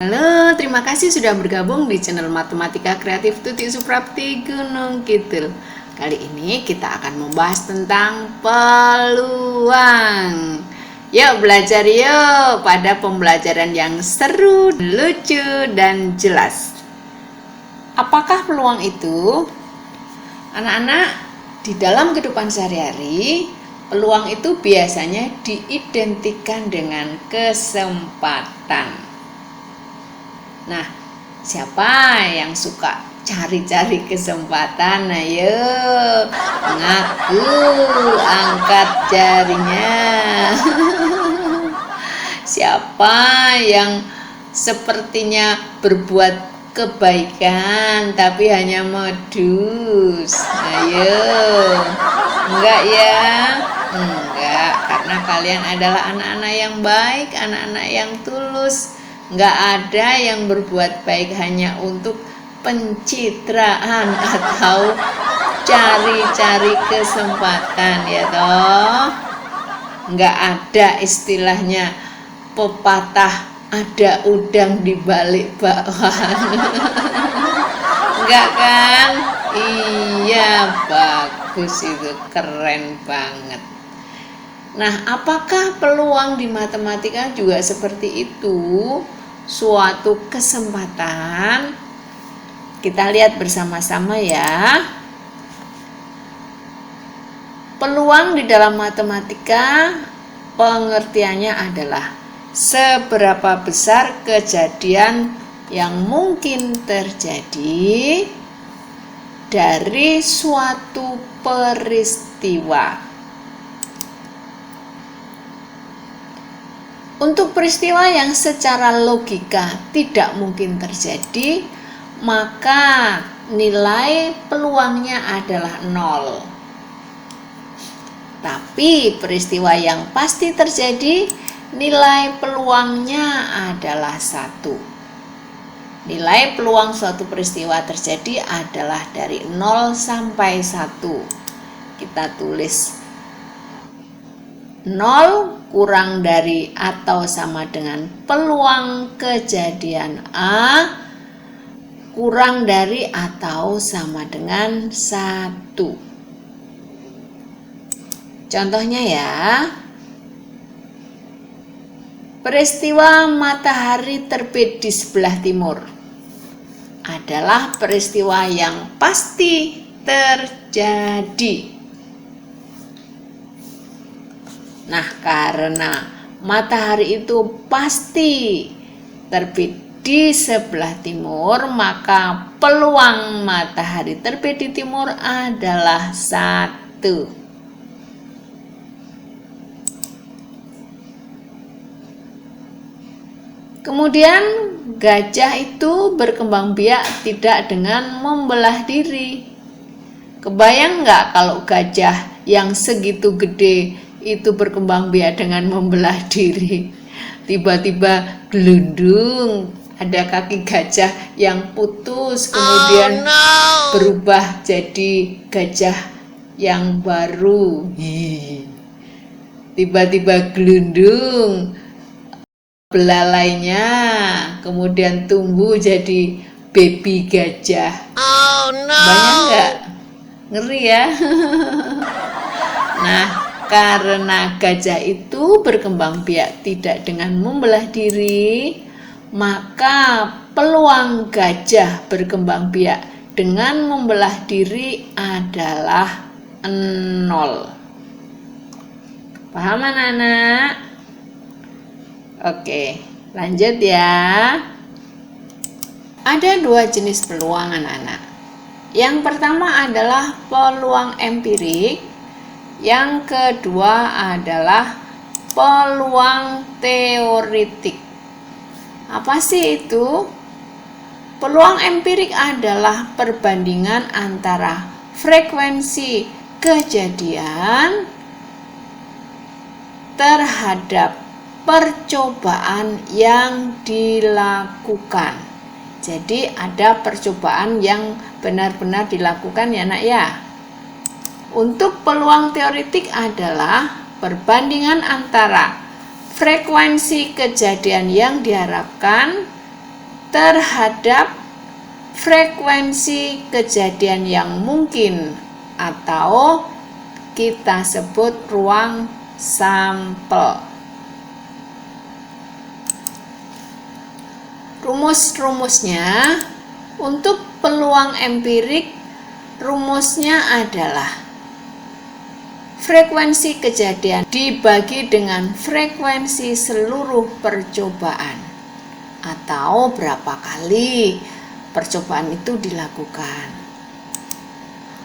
Halo, terima kasih sudah bergabung di channel Matematika Kreatif Tuti Suprapti Gunung Kidul. Kali ini kita akan membahas tentang peluang. Yuk belajar yuk pada pembelajaran yang seru, lucu, dan jelas. Apakah peluang itu? Anak-anak, di dalam kehidupan sehari-hari, peluang itu biasanya diidentikan dengan kesempatan. Nah, siapa yang suka cari-cari kesempatan? Ayo, ngaku, angkat jarinya. Siapa yang sepertinya berbuat kebaikan tapi hanya modus? Ayo, enggak ya? Enggak, karena kalian adalah anak-anak yang baik, anak-anak yang tulus. Enggak ada yang berbuat baik hanya untuk pencitraan atau cari-cari kesempatan, ya toh. Enggak ada istilahnya pepatah ada udang di balik bakwan. Enggak kan? Iya, bagus, itu keren banget. Nah, apakah peluang di matematika juga seperti itu? Suatu kesempatan. Kita lihat bersama-sama ya. Peluang di dalam matematika pengertiannya adalah seberapa besar kejadian yang mungkin terjadi dari suatu peristiwa. Untuk peristiwa yang secara logika tidak mungkin terjadi, maka nilai peluangnya adalah 0. Tapi peristiwa yang pasti terjadi, nilai peluangnya adalah 1. Nilai peluang suatu peristiwa terjadi adalah dari 0 sampai 1. Kita tulis 0 kurang dari atau sama dengan peluang kejadian A kurang dari atau sama dengan 1. Contohnya ya, peristiwa matahari terbit di sebelah timur adalah peristiwa yang pasti terjadi. Nah, karena matahari itu pasti terbit di sebelah timur, maka peluang matahari terbit di timur adalah 1. Kemudian gajah itu berkembang biak tidak dengan membelah diri. Kebayang nggak kalau gajah yang segitu gede itu berkembang biak dengan membelah diri? Tiba-tiba gelundung, ada kaki gajah yang putus, kemudian berubah jadi gajah yang baru. Tiba-tiba gelundung, belalainya kemudian tumbuh jadi baby gajah. Banyak nggak? Ngeri ya. Nah, karena gajah itu berkembang biak tidak dengan membelah diri, maka peluang gajah berkembang biak dengan membelah diri adalah 0. Paham anak-anak? Oke, lanjut ya. Ada 2 jenis peluang anak-anak. Yang pertama adalah peluang empirik. Yang kedua adalah peluang teoritik. Apa sih itu? Peluang empirik adalah perbandingan antara frekuensi kejadian terhadap percobaan yang dilakukan. Jadi ada percobaan yang benar-benar dilakukan ya nak ya. Untuk peluang teoritik adalah perbandingan antara frekuensi kejadian yang diharapkan terhadap frekuensi kejadian yang mungkin atau kita sebut ruang sampel. Rumus-rumusnya untuk peluang empirik, rumusnya adalah frekuensi kejadian dibagi dengan frekuensi seluruh percobaan atau berapa kali percobaan itu dilakukan.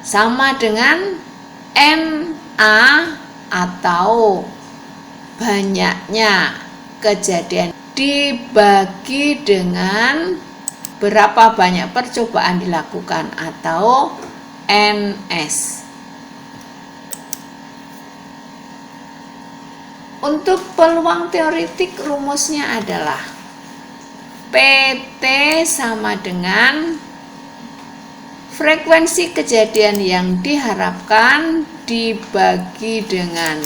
Sama dengan NA atau banyaknya kejadian dibagi dengan berapa banyak percobaan dilakukan atau NS. Untuk peluang teoretik rumusnya adalah PT sama dengan frekuensi kejadian yang diharapkan dibagi dengan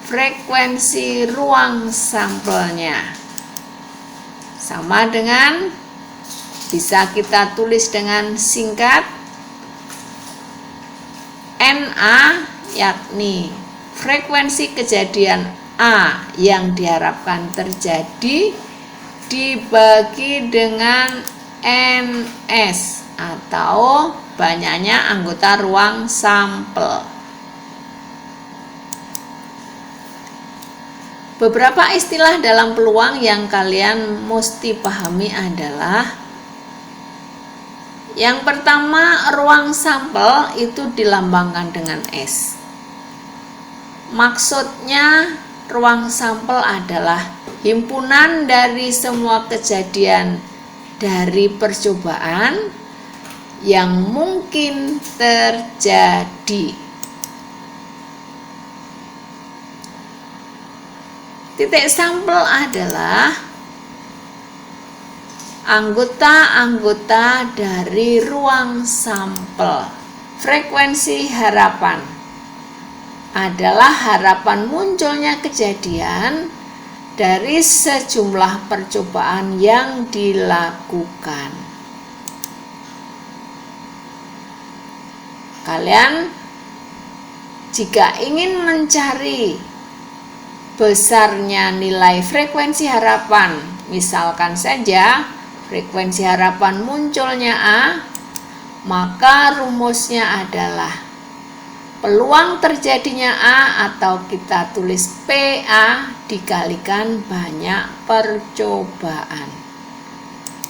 frekuensi ruang sampelnya. Sama dengan, bisa kita tulis dengan singkat, NA yakni frekuensi kejadian A yang diharapkan terjadi dibagi dengan NS atau banyaknya anggota ruang sampel. Beberapa istilah dalam peluang yang kalian mesti pahami adalah yang pertama, ruang sampel itu dilambangkan dengan S. Maksudnya ruang sampel adalah himpunan dari semua kejadian dari percobaan yang mungkin terjadi. Titik sampel adalah anggota-anggota dari ruang sampel. Frekuensi harapan adalah harapan munculnya kejadian dari sejumlah percobaan yang dilakukan. Kalian jika ingin mencari besarnya nilai frekuensi harapan, misalkan saja frekuensi harapan munculnya A, maka rumusnya adalah peluang terjadinya A atau kita tulis PA dikalikan banyak percobaan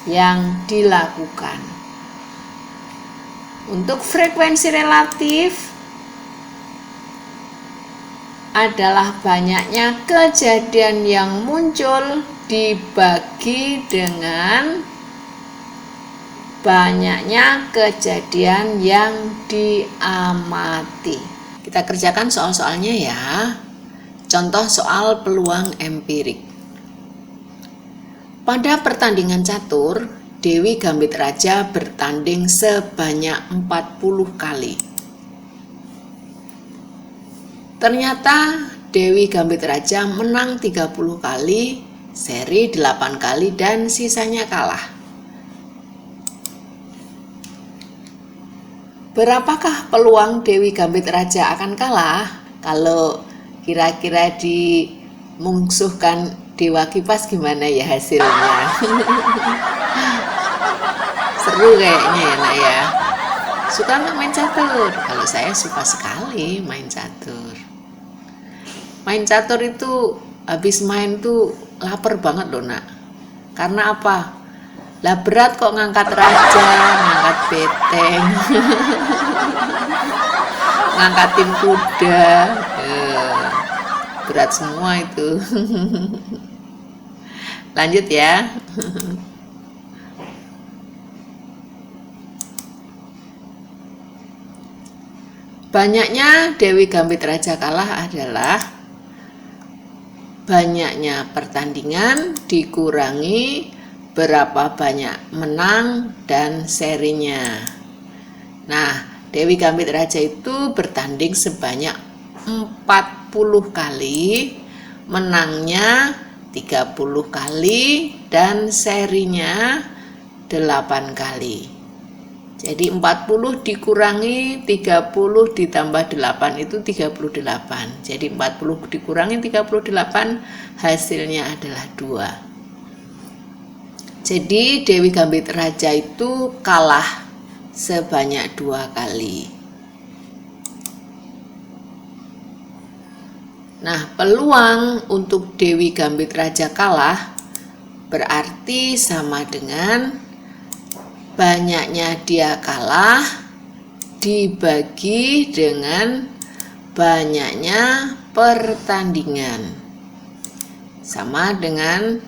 yang dilakukan. Untuk frekuensi relatif adalah banyaknya kejadian yang muncul dibagi dengan banyaknya kejadian yang diamati. Kita kerjakan soal-soalnya ya. Contoh soal peluang empirik. Pada pertandingan catur, Dewi Gambit Raja bertanding sebanyak 40 kali. Ternyata Dewi Gambit Raja menang 30 kali, seri 8 kali dan sisanya kalah. Berapakah peluang Dewi Gambit Raja akan kalah kalau kira-kira dimungsuhkan Dewa Kipas gimana ya hasilnya? Seru kayaknya ya nak ya. Suka nggak main catur? Kalau saya suka sekali main catur. Main catur itu habis main tuh lapar banget loh nak. Karena apa? Lah berat kok ngangkat raja, ngangkat beteng, ngangkatin kuda, berat semua itu. Lanjut ya. Banyaknya Dewi Gambit Raja kalah adalah banyaknya pertandingan dikurangi berapa banyak menang dan serinya. Nah, Dewi Gambit Raja itu bertanding sebanyak 40 kali, menangnya 30 kali dan serinya 8 kali. Jadi 40 dikurangi 30 ditambah 8 itu 38. Jadi 40 dikurangi 38 hasilnya adalah 2. Jadi Dewi Gambit Raja itu kalah sebanyak 2 kali. Nah, peluang untuk Dewi Gambit Raja kalah berarti sama dengan banyaknya dia kalah dibagi dengan banyaknya pertandingan. Sama dengan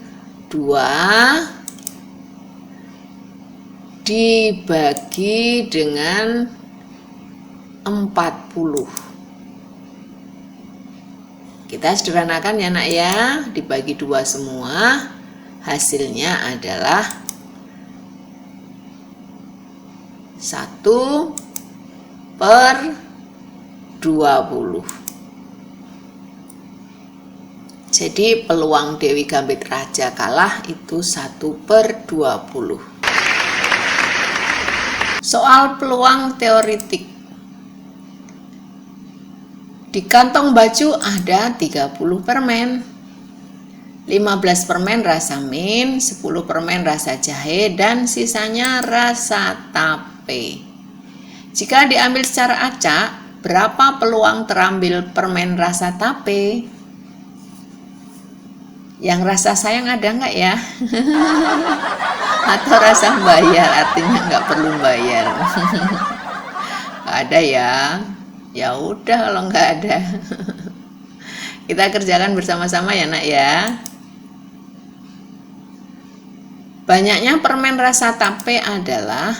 2 dibagi dengan 40. Kita sederhanakan ya nak ya, dibagi 2 semua, hasilnya adalah 1/20. Jadi peluang Dewi Gambit Raja kalah itu 1/20. Soal peluang teoritik. Di kantong baju ada 30 permen. 15 permen rasa mint, 10 permen rasa jahe, dan sisanya rasa tape. Jika diambil secara acak, berapa peluang terambil permen rasa tape? Yang rasa sayang ada nggak ya? Atau rasa bayar, artinya nggak perlu bayar? Nggak ada ya? Ya udah kalau nggak ada. Kita kerjakan bersama-sama ya nak ya. Banyaknya permen rasa tape adalah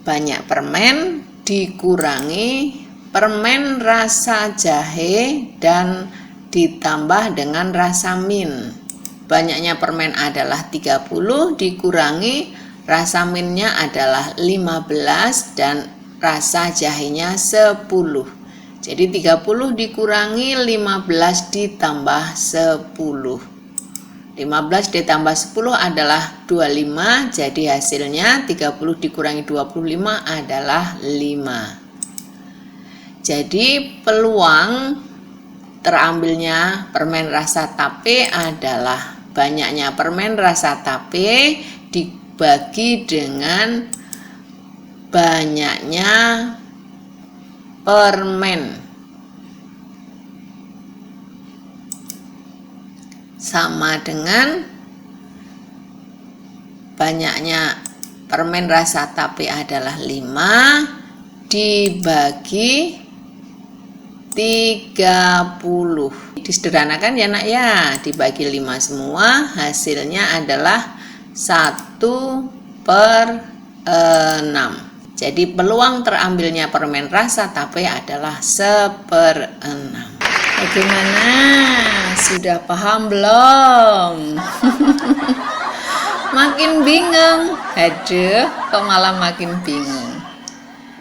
banyak permen dikurangi permen rasa jahe dan ditambah dengan rasa mint. Banyaknya permen adalah 30 dikurangi rasa mintnya adalah 15 dan rasa jahenya 10. Jadi 30 dikurangi 15 ditambah 10. 15 ditambah 10 adalah 25. Jadi hasilnya 30 dikurangi 25 adalah 5. Jadi peluang terambilnya permen rasa tape adalah banyaknya permen rasa tape dibagi dengan banyaknya permen, sama dengan banyaknya permen rasa tape adalah 5 dibagi 30. Disederhanakan ya nak ya, dibagi 5 semua hasilnya adalah 1/6. Jadi peluang terambilnya permen rasa tape adalah 1/6. Bagaimana? Sudah paham belum? Makin bingung. Aduh, kok malah makin bingung.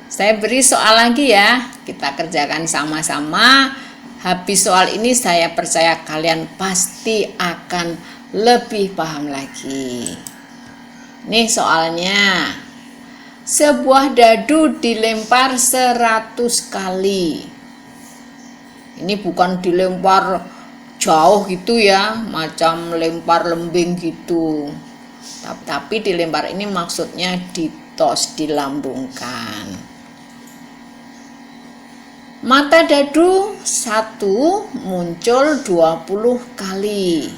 Saya beri soal lagi ya. Kita kerjakan sama-sama. Habis soal ini saya percaya kalian pasti akan lebih paham lagi. Nih soalnya. Sebuah dadu dilempar 100 kali. Ini bukan dilempar jauh gitu ya, macam lempar lembing gitu. Tapi dilempar ini maksudnya ditos, dilambungkan. Mata dadu 1 muncul 20 kali.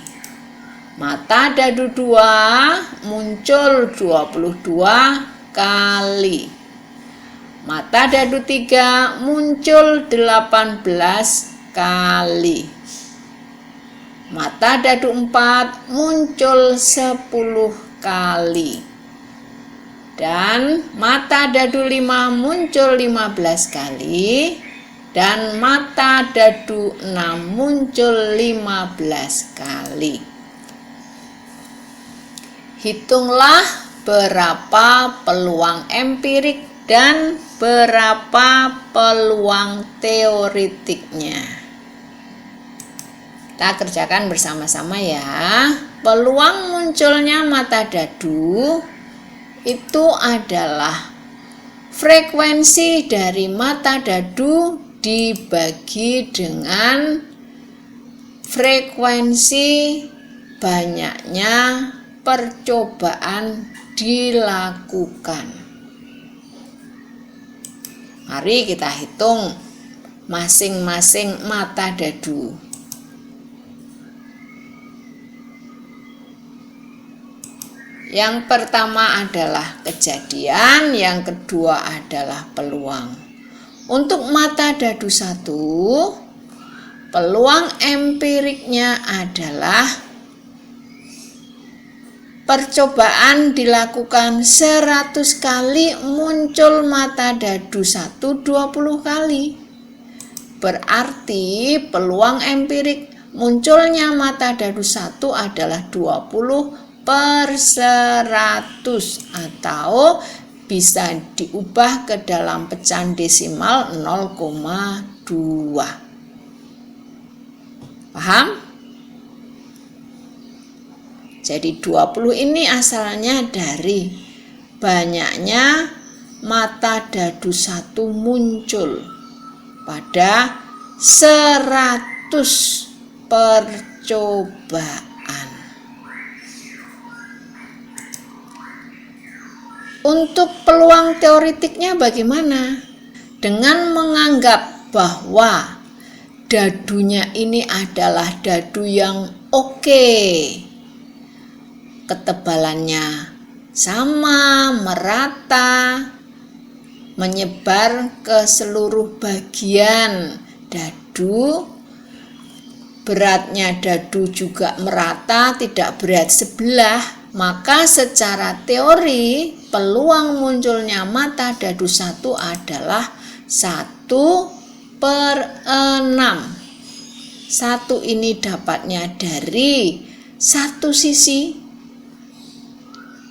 Mata dadu 2 muncul 22 kali. Mata dadu 3 muncul 18 kali. Mata dadu 4 muncul 10 kali. Dan mata dadu 5 muncul 15 kali. Dan mata dadu 6 muncul 15 kali. Hitunglah berapa peluang empirik dan berapa peluang teoritiknya. Kita kerjakan bersama-sama ya. Peluang munculnya mata dadu itu adalah frekuensi dari mata dadu dibagi dengan frekuensi banyaknya percobaan dilakukan. Mari kita hitung masing-masing mata dadu. Yang pertama adalah kejadian, yang kedua adalah peluang. Untuk mata dadu 1, peluang empiriknya adalah percobaan dilakukan 100 kali, muncul mata dadu 1 20 kali. Berarti peluang empirik munculnya mata dadu 1 adalah 20/100 atau bisa diubah ke dalam pecahan desimal 0,2. Paham? Jadi 20 ini asalnya dari banyaknya mata dadu 1 muncul pada 100 percobaan. Untuk peluang teoritiknya bagaimana? Dengan menganggap bahwa dadunya ini adalah dadu yang oke, ketebalannya sama, merata, menyebar ke seluruh bagian dadu, beratnya dadu juga merata, tidak berat sebelah, maka secara teori peluang munculnya mata dadu 1 adalah 1/6. 1 ini dapatnya dari satu sisi,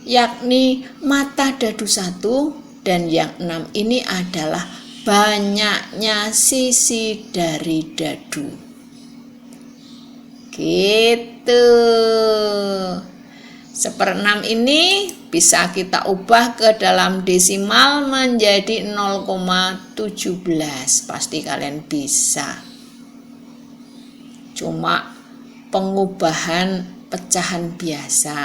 yakni mata dadu 1, dan yang 6 ini adalah banyaknya sisi dari dadu. Gitu. 1/6 ini bisa kita ubah ke dalam desimal menjadi 0,17. Pasti kalian bisa. Cuma pengubahan pecahan biasa.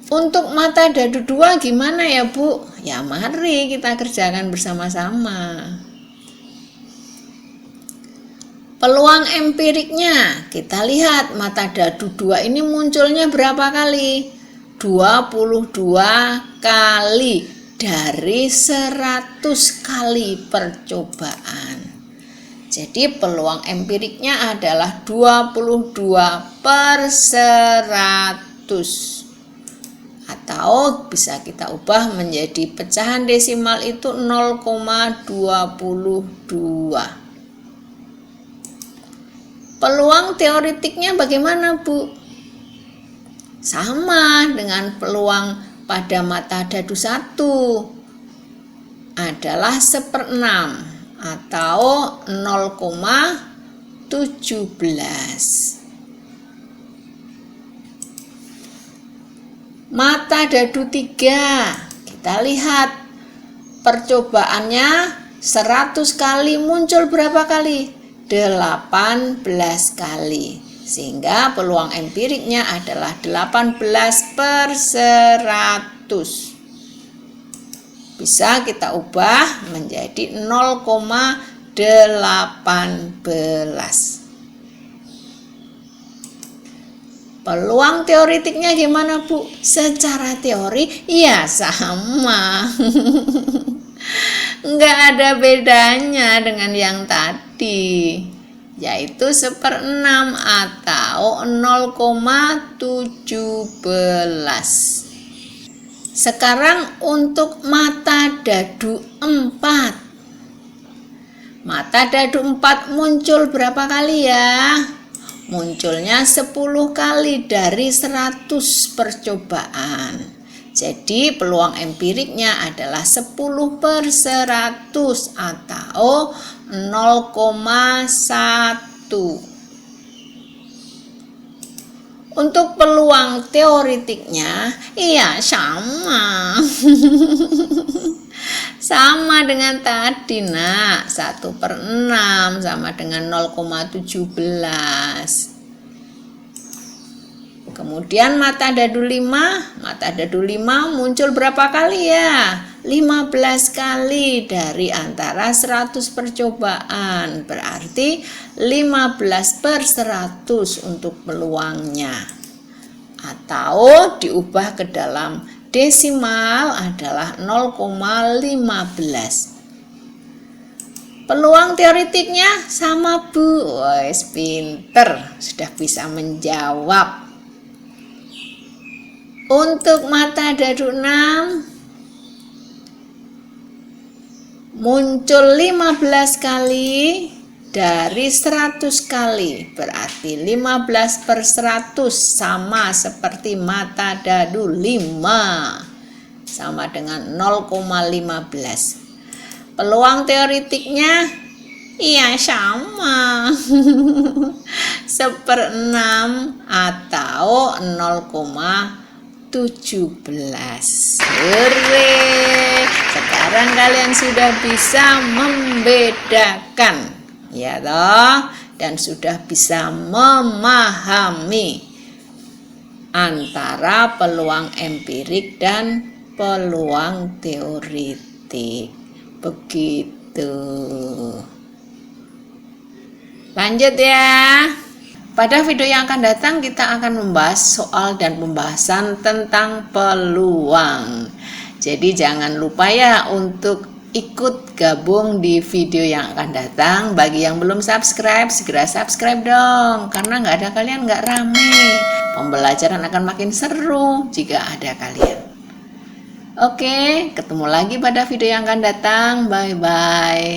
Untuk mata dadu 2 gimana ya Bu? Ya mari kita kerjakan bersama-sama. Peluang empiriknya, kita lihat mata dadu 2 ini munculnya berapa kali? 22 kali dari 100 kali percobaan. Jadi peluang empiriknya adalah 22/100. Atau bisa kita ubah menjadi pecahan desimal itu 0,22. Peluang teoritiknya bagaimana Bu? Sama dengan peluang pada mata dadu 1, adalah 1/6 atau 0,17. Mata dadu 3, kita lihat percobaannya 100 kali, muncul berapa kali? 18 kali. Sehingga peluang empiriknya adalah 18/100. Bisa kita ubah menjadi 0,18. Peluang teoritiknya gimana Bu? Secara teori ya sama. Enggak ada bedanya dengan yang tadi, yaitu 1/6 atau 0,17. Sekarang untuk mata dadu 4. Mata dadu 4 muncul berapa kali ya? Munculnya 10 kali dari 100 percobaan. Jadi peluang empiriknya adalah 10/100 atau 0,1. Untuk peluang teoretiknya, iya sama. Sama dengan tadi nak, 1/6 sama dengan 0,17. Kemudian mata dadu 5 muncul berapa kali ya? 15 kali dari antara 100 percobaan. Berarti 15/100 untuk peluangnya. Atau diubah ke dalam desimal adalah 0,15. Peluang teoretiknya sama Bu. Wes pinter, sudah bisa menjawab. Untuk mata dadu 6 muncul 15 kali dari 100 kali. Berarti 15/100 sama seperti mata dadu 5. Sama dengan 0,15. Peluang teoretiknya iya sama. 1/6 atau 0,17. Hore! Sekarang kalian sudah bisa membedakan, ya toh, dan sudah bisa memahami antara peluang empirik dan peluang teoretik. Begitu. Lanjut ya. Pada video yang akan datang kita akan membahas soal dan pembahasan tentang peluang. Jadi jangan lupa ya untuk ikut gabung di video yang akan datang. Bagi yang belum subscribe, segera subscribe dong. Karena nggak ada kalian nggak rame. Pembelajaran akan makin seru jika ada kalian. Oke, ketemu lagi pada video yang akan datang. Bye-bye.